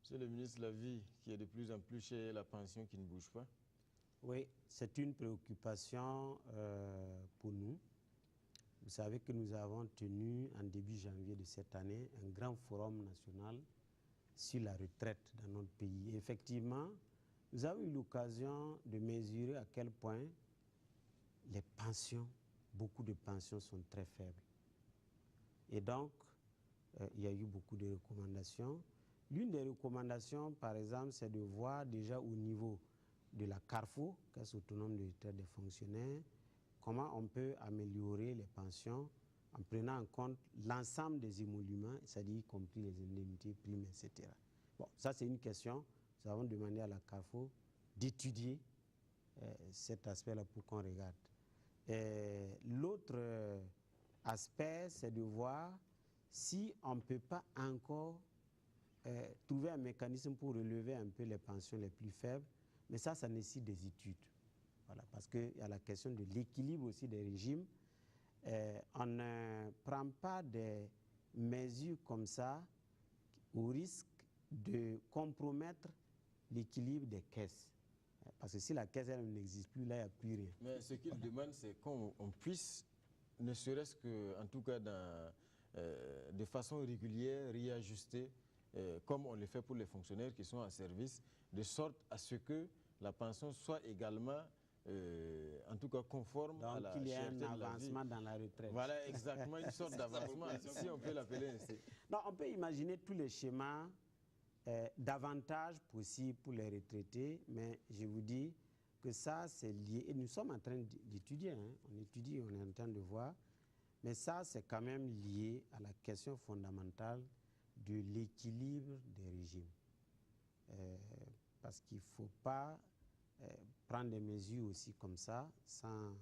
Monsieur le ministre, la vie qui est de plus en plus chère, la pension qui ne bouge pas. Oui, c'est une préoccupation pour nous. Vous savez que nous avons tenu en début janvier de cette année un grand forum national sur la retraite dans notre pays. Et effectivement, nous avons eu l'occasion de mesurer à quel point les pensions, beaucoup de pensions sont très faibles. Et donc, il y a eu beaucoup de recommandations. L'une des recommandations, par exemple, c'est de voir déjà au niveau de la CARFO, Caisse autonome de retraite des fonctionnaires, comment on peut améliorer les pensions en prenant en compte l'ensemble des émoluments, c'est-à-dire y compris les indemnités, primes, etc. Bon, ça c'est une question. Nous avons demandé à la CARFO d'étudier cet aspect-là pour qu'on regarde. L'autre aspect, c'est de voir si on ne peut pas encore trouver un mécanisme pour relever un peu les pensions les plus faibles, mais ça nécessite des études. Voilà, parce qu'il y a la question de l'équilibre aussi des régimes. On ne prend pas des mesures comme ça au risque de compromettre l'équilibre des caisses. Parce que si la caisse elle n'existe plus, là, il n'y a plus rien. Mais ce qu'il demande, c'est qu'on puisse, ne serait-ce que, en tout cas, de façon régulière, réajuster, comme on le fait pour les fonctionnaires qui sont en service, de sorte à ce que la pension soit également, en tout cas, conforme à la cherté de la vie. Donc, qu'il y ait un avancement dans la retraite. Voilà, exactement, une sorte d'avancement, si on peut l'appeler ainsi. Non, on peut imaginer tous les schémas d'avantages possibles pour les retraités, mais je vous dis que ça, c'est lié, et nous sommes en train d'étudier, hein. On étudie, on est en train de voir, mais ça, c'est quand même lié à la question fondamentale de l'équilibre des régimes. Parce qu'il ne faut pas prendre des mesures aussi comme ça, sans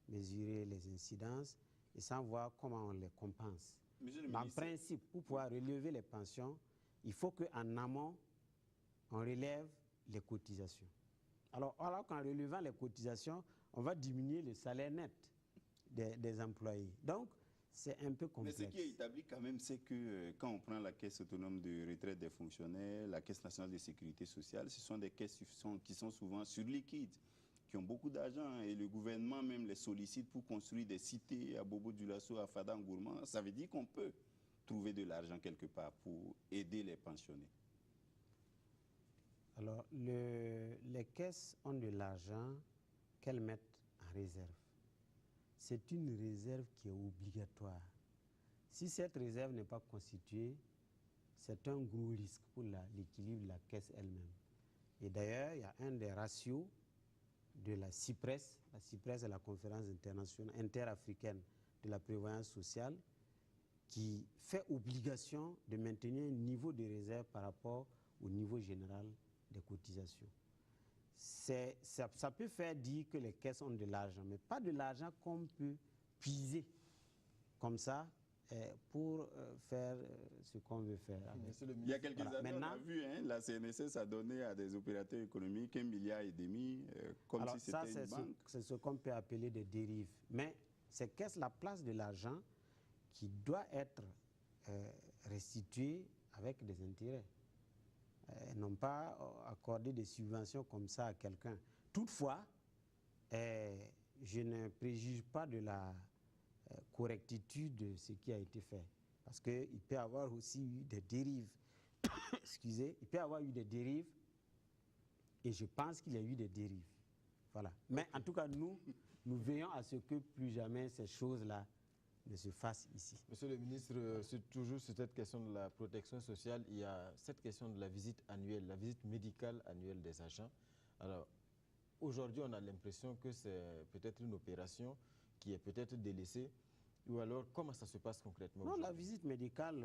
mesurer les incidences et sans voir comment on les compense. Mais en principe, pour pouvoir relever les pensions, il faut qu'en amont, on relève les cotisations. Alors qu'en relevant les cotisations, on va diminuer le salaire net des employés. Donc, c'est un peu complexe. Mais ce qui est établi quand même, c'est que quand on prend la caisse autonome de retraite des fonctionnaires, la caisse nationale de sécurité sociale, ce sont des caisses qui sont souvent surliquides, qui ont beaucoup d'argent, et le gouvernement même les sollicite pour construire des cités à Bobo-Dioulasso, à Fada-Ngourma. Ça veut dire qu'on peut trouver de l'argent quelque part pour aider les pensionnés. Alors, les caisses ont de l'argent qu'elles mettent en réserve. C'est une réserve qui est obligatoire. Si cette réserve n'est pas constituée, c'est un gros risque pour l'équilibre de la caisse elle-même. Et d'ailleurs, il y a un des ratios de la CIPRES. La CIPRES est la conférence internationale interafricaine de la prévoyance sociale, qui fait obligation de maintenir un niveau de réserve par rapport au niveau général des cotisations. Ça peut faire dire que les caisses ont de l'argent, mais pas de l'argent qu'on peut puiser comme ça pour faire ce qu'on veut faire. Il y a quelques années, on a vu, hein, la CNSS a donné à des opérateurs économiques 1,5 milliard, comme si c'était une banque. C'est ce qu'on peut appeler des dérives. Mais ces caisses, la place de l'argent qui doit être restituée avec des intérêts. Non pas accorder des subventions comme ça à quelqu'un. Toutefois, je ne préjuge pas de la correctitude de ce qui a été fait. Parce qu'il peut y avoir aussi eu des dérives. Excusez, il peut y avoir eu des dérives, et je pense qu'il y a eu des dérives. Voilà. Mais en tout cas, nous veillons à ce que plus jamais ces choses-là ne se fasse ici. Monsieur le ministre, toujours sur cette question de la protection sociale, il y a cette question de la visite annuelle, la visite médicale annuelle des agents. Alors, aujourd'hui, on a l'impression que c'est peut-être une opération qui est peut-être délaissée, ou alors comment ça se passe concrètement? Non, la visite médicale,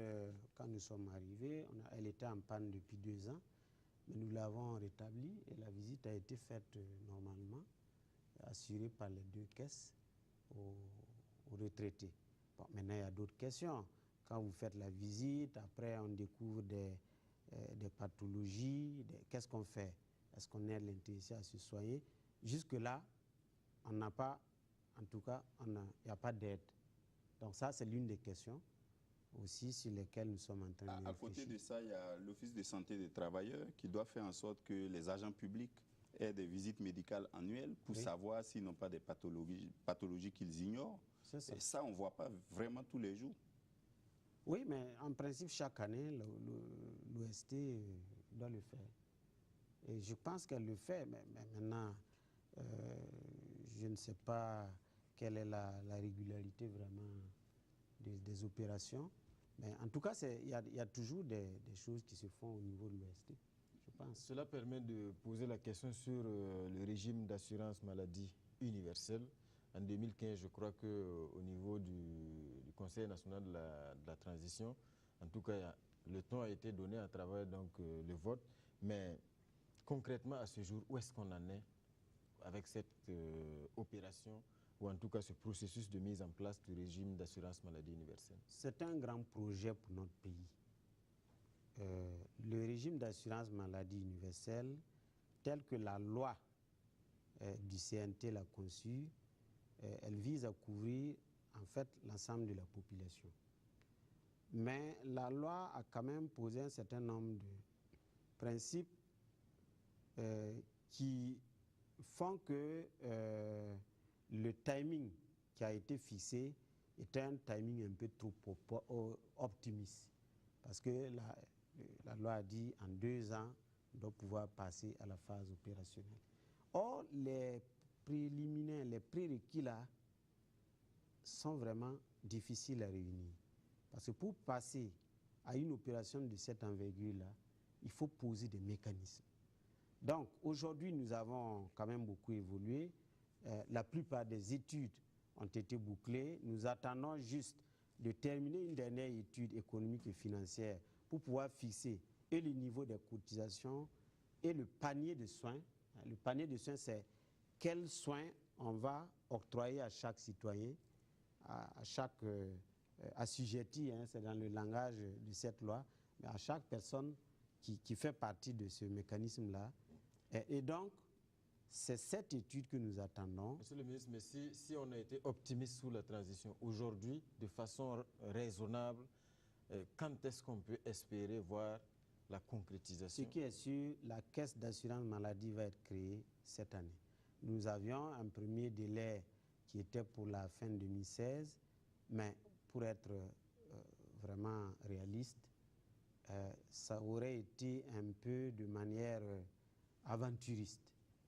quand nous sommes arrivés, elle était en panne depuis 2 ans, mais nous l'avons rétablie et la visite a été faite normalement, assurée par les 2 caisses aux retraités. Bon, maintenant, il y a d'autres questions. Quand vous faites la visite, après, on découvre des pathologies. Qu'est-ce qu'on fait? Est-ce qu'on aide l'intéressé à se soigner? Jusque-là, on n'a pas, en tout cas, il n'y a pas d'aide. Donc ça, c'est l'une des questions. aussi sur lesquels nous sommes en train de réfléchir. À côté de ça, il y a l'Office de santé des travailleurs qui doit faire en sorte que les agents publics aient des visites médicales annuelles pour savoir s'ils n'ont pas des pathologies qu'ils ignorent. C'est ça. Et ça, on ne voit pas vraiment tous les jours. Oui, mais en principe, chaque année, l'OST doit le faire. Et je pense qu'elle le fait, mais maintenant, je ne sais pas quelle est la régularité vraiment des opérations. Mais en tout cas, il y a toujours des choses qui se font au niveau de l'OST, je pense. Cela permet de poser la question sur le régime d'assurance maladie universelle. En 2015, je crois qu'au niveau du Conseil national de la transition, en tout cas, le ton a été donné à travers donc, le vote. Mais concrètement, à ce jour, où est-ce qu'on en est avec cette opération ou en tout cas ce processus de mise en place du régime d'assurance maladie universelle? C'est un grand projet pour notre pays. Le régime d'assurance maladie universelle, tel que la loi du CNT l'a conçu, elle vise à couvrir en fait l'ensemble de la population. Mais la loi a quand même posé un certain nombre de principes qui font que le timing qui a été fixé est un timing un peu trop optimiste. Parce que la loi a dit en 2 ans, on doit pouvoir passer à la phase opérationnelle. Or, les préliminaires, les prérequis là, sont vraiment difficiles à réunir. Parce que pour passer à une opération de cette envergure là, il faut poser des mécanismes. Donc, aujourd'hui, nous avons quand même beaucoup évolué. La plupart des études ont été bouclées. Nous attendons juste de terminer une dernière étude économique et financière pour pouvoir fixer et le niveau des cotisations et le panier de soins. Le panier de soins, c'est quels soins on va octroyer à chaque citoyen, à chaque assujetti, hein, c'est dans le langage de cette loi, mais à chaque personne qui fait partie de ce mécanisme-là. Et donc, c'est cette étude que nous attendons. Monsieur le ministre, mais si on a été optimiste sous la transition, aujourd'hui, de façon raisonnable, quand est-ce qu'on peut espérer voir la concrétisation? Ce qui est sûr, la caisse d'assurance maladie va être créée cette année. Nous avions un premier délai qui était pour la fin 2016, mais pour être vraiment réaliste, ça aurait été un peu de manière aventuriste.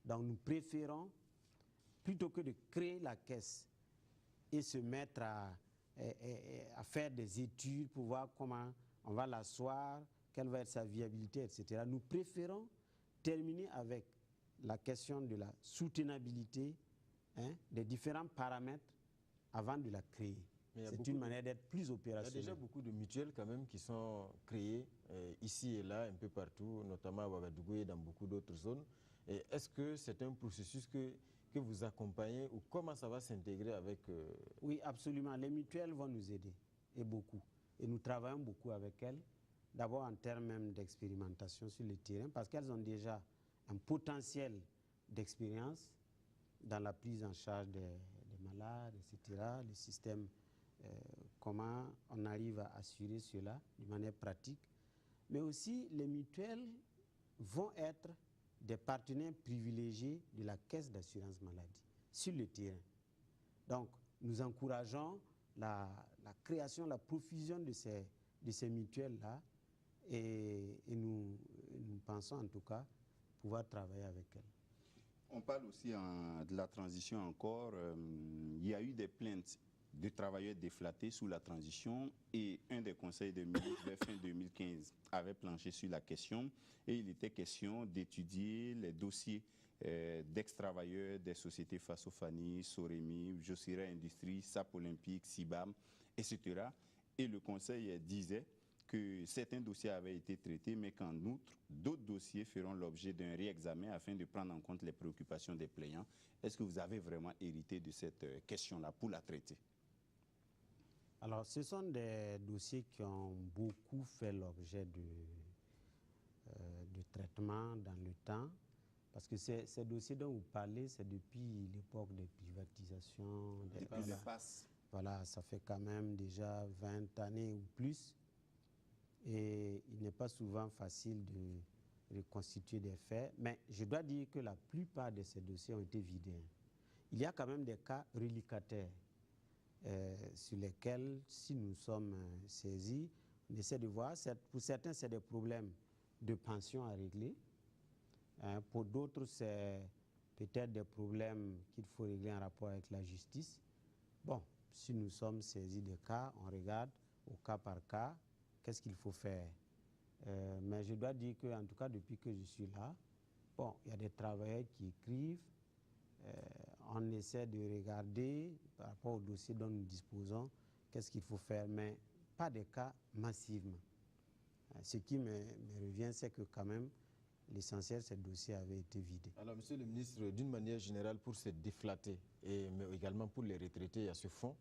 Donc nous préférons, plutôt que de créer la caisse et se mettre à faire des études pour voir comment on va l'asseoir, quelle va être sa viabilité, etc. Nous préférons terminer avec la question de la soutenabilité, hein, des différents paramètres avant de la créer. C'est une manière d'être plus opérationnelle. Il y a déjà beaucoup de mutuelles quand même qui sont créées ici et là, un peu partout, notamment à Ouagadougou et dans beaucoup d'autres zones. Est-ce que c'est un processus que vous accompagnez ou comment ça va s'intégrer avec... Oui, absolument. Les mutuelles vont nous aider, et beaucoup. Et nous travaillons beaucoup avec elles, d'abord en termes même d'expérimentation sur le terrain, parce qu'elles ont déjà un potentiel d'expérience dans la prise en charge des malades, etc., le système, comment on arrive à assurer cela de manière pratique. Mais aussi, les mutuelles vont être des partenaires privilégiés de la caisse d'assurance maladie sur le terrain. Donc, nous encourageons la création, la profusion de ces mutuelles-là et nous pensons en tout cas pouvoir travailler avec elles. On parle aussi de la transition encore. Il y a eu des plaintes de travailleurs déflattés sous la transition et un des conseils de ministres vers fin 2015 avait planché sur la question et il était question d'étudier les dossiers d'ex-travailleurs des sociétés Faso-Fani, Soremi, Josira Industrie, SAP Olympique, Sibam, etc. Et le conseil disait que certains dossiers avaient été traités, mais qu'en outre, d'autres dossiers feront l'objet d'un réexamen afin de prendre en compte les préoccupations des plaignants. Est-ce que vous avez vraiment hérité de cette question-là pour la traiter? Alors, ce sont des dossiers qui ont beaucoup fait l'objet de traitement dans le temps, parce que ces dossiers dont vous parlez, c'est depuis l'époque des privatisations. Depuis les passes. Voilà, ça fait quand même déjà 20 années ou plus. Et il n'est pas souvent facile de reconstituer des faits. Mais je dois dire que la plupart de ces dossiers ont été vidés. Il y a quand même des cas relicataires sur lesquels, si nous sommes saisis, on essaie de voir. Pour certains, c'est des problèmes de pension à régler. Pour d'autres, c'est peut-être des problèmes qu'il faut régler en rapport avec la justice. Bon, si nous sommes saisis de cas, on regarde au cas par cas, qu'est-ce qu'il faut faire. Mais je dois dire qu'en tout cas, depuis que je suis là, bon, il y a des travailleurs qui écrivent, on essaie de regarder par rapport au dossier dont nous disposons, qu'est-ce qu'il faut faire, mais pas de cas massivement. Ce qui me revient, c'est que quand même, l'essentiel, ces dossiers avaient été vidés. Alors, monsieur le ministre, d'une manière générale, pour se déflatter, mais également pour les retraités, il y a ce fonds,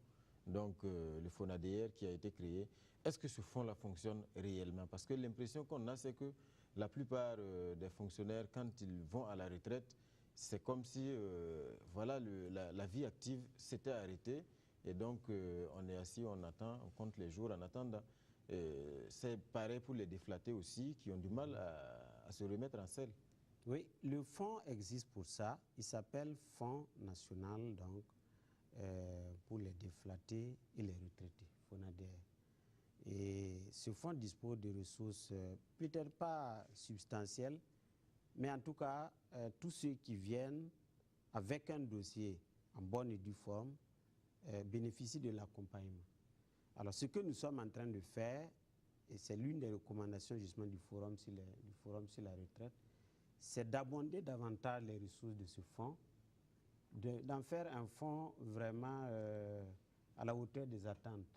donc le FONADR qui a été créé. Est-ce que ce fonds-là fonctionne réellement? Parce que l'impression qu'on a, c'est que la plupart des fonctionnaires, quand ils vont à la retraite, c'est comme si voilà, la vie active s'était arrêtée. Et donc, on est assis, on attend, on compte les jours en attendant. C'est pareil pour les déflatés aussi, qui ont du mal à se remettre en selle. Oui, le fonds existe pour ça. Il s'appelle Fonds national donc, pour les déflatés et les retraités, FONADR. Et ce fonds dispose de ressources peut-être pas substantielles, mais en tout cas, tous ceux qui viennent avec un dossier en bonne et due forme bénéficient de l'accompagnement. Alors, ce que nous sommes en train de faire, et c'est l'une des recommandations justement du forum sur la retraite, c'est d'abonder davantage les ressources de ce fonds, d'en faire un fonds vraiment à la hauteur des attentes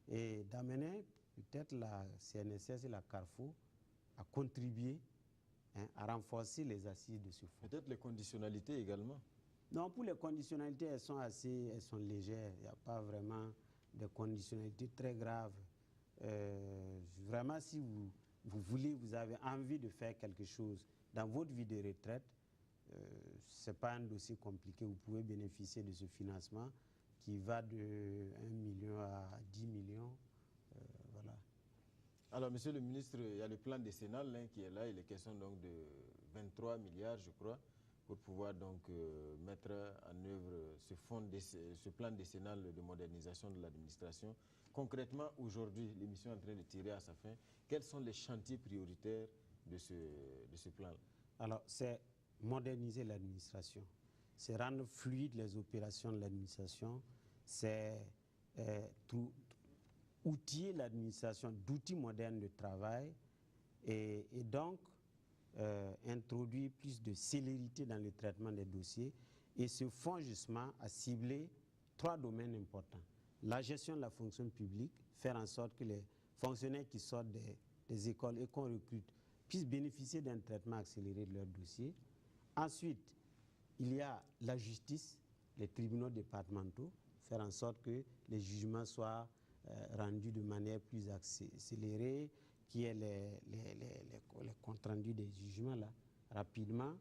et d'amener peut-être la CNSS et la Carrefour à contribuer à renforcer les assises de ce fonds. Peut-être les conditionnalités également. Non, pour les conditionnalités, elles sont légères. Il n'y a pas vraiment de conditionnalités très graves. Vraiment, si vous avez envie de faire quelque chose dans votre vie de retraite, ce n'est pas un dossier compliqué. Vous pouvez bénéficier de ce financement qui va de 1 million à 10 millions. Voilà. Alors, monsieur le ministre, il y a le plan décennal qui est là. Il est question donc de 23 milliards, je crois, pour pouvoir donc mettre en œuvre ce plan décennal de modernisation de l'administration. Concrètement, aujourd'hui, l'émission est en train de tirer à sa fin. Quels sont les chantiers prioritaires de ce plan? Alors, c'est moderniser l'administration, c'est rendre fluide les opérations de l'administration, c'est outiller l'administration d'outils modernes de travail et donc introduire plus de célérité dans le traitement des dossiers. Et ce fonds justement a ciblé 3 domaines importants. La gestion de la fonction publique, faire en sorte que les fonctionnaires qui sortent des écoles et qu'on recrute puissent bénéficier d'un traitement accéléré de leurs dossiers. Ensuite, il y a la justice, les tribunaux départementaux, faire en sorte que les jugements soient rendus de manière plus accélérée, qu'il y ait les comptes rendus des jugements là, rapidement.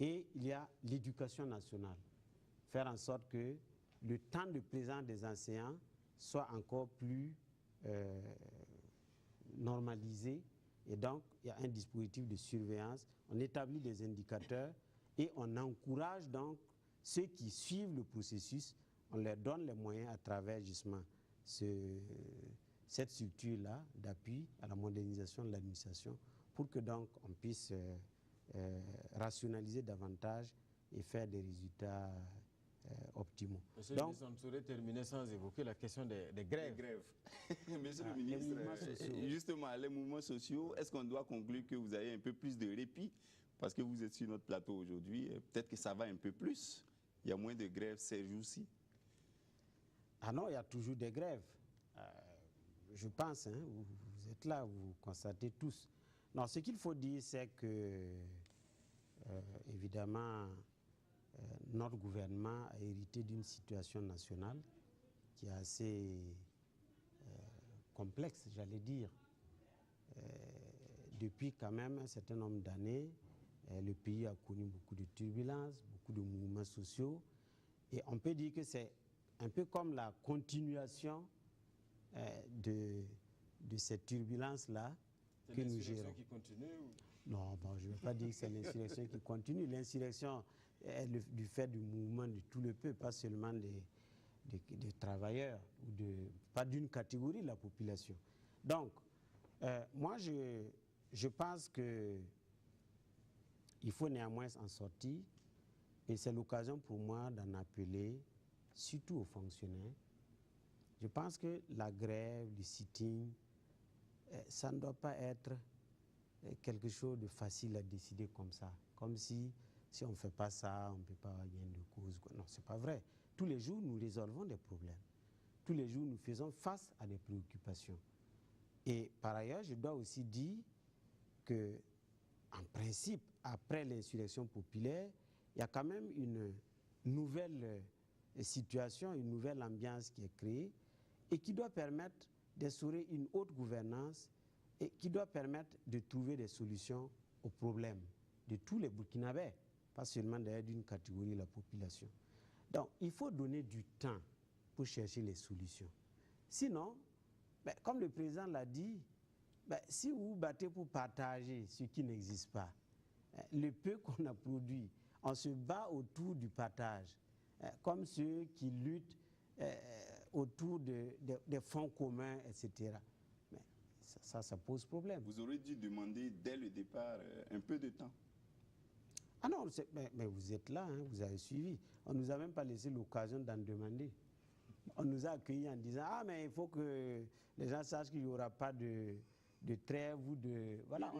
Et il y a l'éducation nationale, faire en sorte que le temps de présence des enseignants soit encore plus normalisé. Et donc, il y a un dispositif de surveillance, on établit des indicateurs et on encourage donc ceux qui suivent le processus, on leur donne les moyens à travers justement cette structure-là d'appui à la modernisation de l'administration pour que donc on puisse rationaliser davantage et faire des résultats optimaux. Monsieur le ministre, on ne saurait terminer sans évoquer la question des grèves. Monsieur le ministre, justement, les mouvements sociaux, est-ce qu'on doit conclure que vous avez un peu plus de répit parce que vous êtes sur notre plateau aujourd'hui? Peut-être que ça va un peu plus. Il y a moins de grèves ces jours-ci. Ah non, il y a toujours des grèves. Je pense, hein, vous êtes là, vous constatez tous. Non, ce qu'il faut dire, c'est que, évidemment, notre gouvernement a hérité d'une situation nationale qui est assez complexe, j'allais dire. Depuis quand même un certain nombre d'années, le pays a connu beaucoup de turbulences, beaucoup de mouvements sociaux. Et on peut dire que c'est un peu comme la continuation de cette turbulence-là que nous gérons. Qui continue ou... Non, bon, je ne veux pas dire que c'est l'insurrection qui continue. L'insurrection est du fait du mouvement de tout le peuple, pas seulement des travailleurs, pas d'une catégorie de la population. Donc, moi, je pense qu'il faut néanmoins en sortir, et c'est l'occasion pour moi d'en appeler, surtout aux fonctionnaires. Je pense que la grève, le sitting, ça ne doit pas être quelque chose de facile à décider comme ça. Comme si on ne fait pas ça, on ne peut pas avoir gain de cause. Non, ce n'est pas vrai. Tous les jours, nous résolvons des problèmes. Tous les jours, nous faisons face à des préoccupations. Et par ailleurs, je dois aussi dire que, en principe, après l'insurrection populaire, il y a quand même une nouvelle situation, une nouvelle ambiance qui est créée et qui doit permettre d'instaurer une haute gouvernance et qui doit permettre de trouver des solutions aux problèmes de tous les Burkinabés, pas seulement d'ailleurs d'une catégorie de la population. Donc, il faut donner du temps pour chercher les solutions. Sinon, comme le président l'a dit, si vous vous battez pour partager ce qui n'existe pas, le peu qu'on a produit, on se bat autour du partage, comme ceux qui luttent autour des fonds communs, etc. Mais ça pose problème. Vous aurez dû demander dès le départ un peu de temps. Ah non, mais vous êtes là, hein, vous avez suivi. On ne nous a même pas laissé l'occasion d'en demander. On nous a accueillis en disant « Ah, mais il faut que les gens sachent qu'il n'y aura pas de trêve ou de... » Voilà,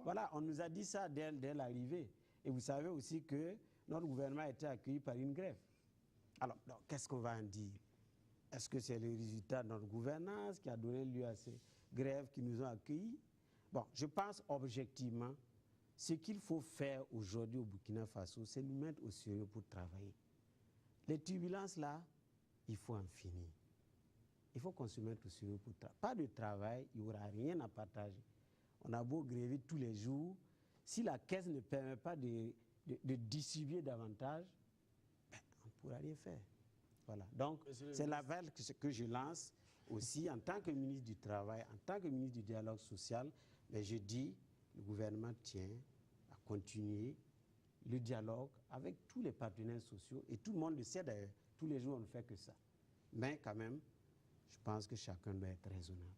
voilà, on nous a dit ça dès l'arrivée. Et vous savez aussi que notre gouvernement a été accueilli par une grève. Alors, qu'est-ce qu'on va en dire? Est-ce que c'est le résultat de notre gouvernance qui a donné lieu à ces grèves qui nous ont accueillis? Bon, je pense objectivement, ce qu'il faut faire aujourd'hui au Burkina Faso, c'est nous mettre au sérieux pour travailler. Les turbulences là, il faut en finir. Il faut qu'on se mette au sérieux pour travailler. Pas de travail, il n'y aura rien à partager. On a beau gréver tous les jours, si la caisse ne permet pas de distribuer davantage, on ne pourra rien faire. Voilà. Donc, c'est l'appel que je lance aussi en tant que ministre du Travail, en tant que ministre du Dialogue social. Mais je dis, le gouvernement tient à continuer le dialogue avec tous les partenaires sociaux. Et tout le monde le sait d'ailleurs. Tous les jours, on ne fait que ça. Mais quand même, je pense que chacun doit être raisonnable.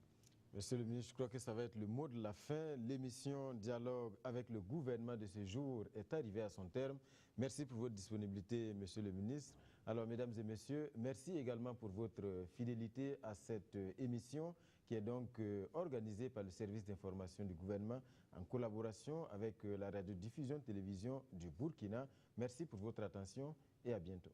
Monsieur le ministre, je crois que ça va être le mot de la fin. L'émission Dialogue avec le gouvernement de ce jour est arrivée à son terme. Merci pour votre disponibilité, monsieur le ministre. Alors, mesdames et messieurs, merci également pour votre fidélité à cette émission qui est donc organisée par le service d'information du gouvernement en collaboration avec la radiodiffusion télévision du Burkina. Merci pour votre attention et à bientôt.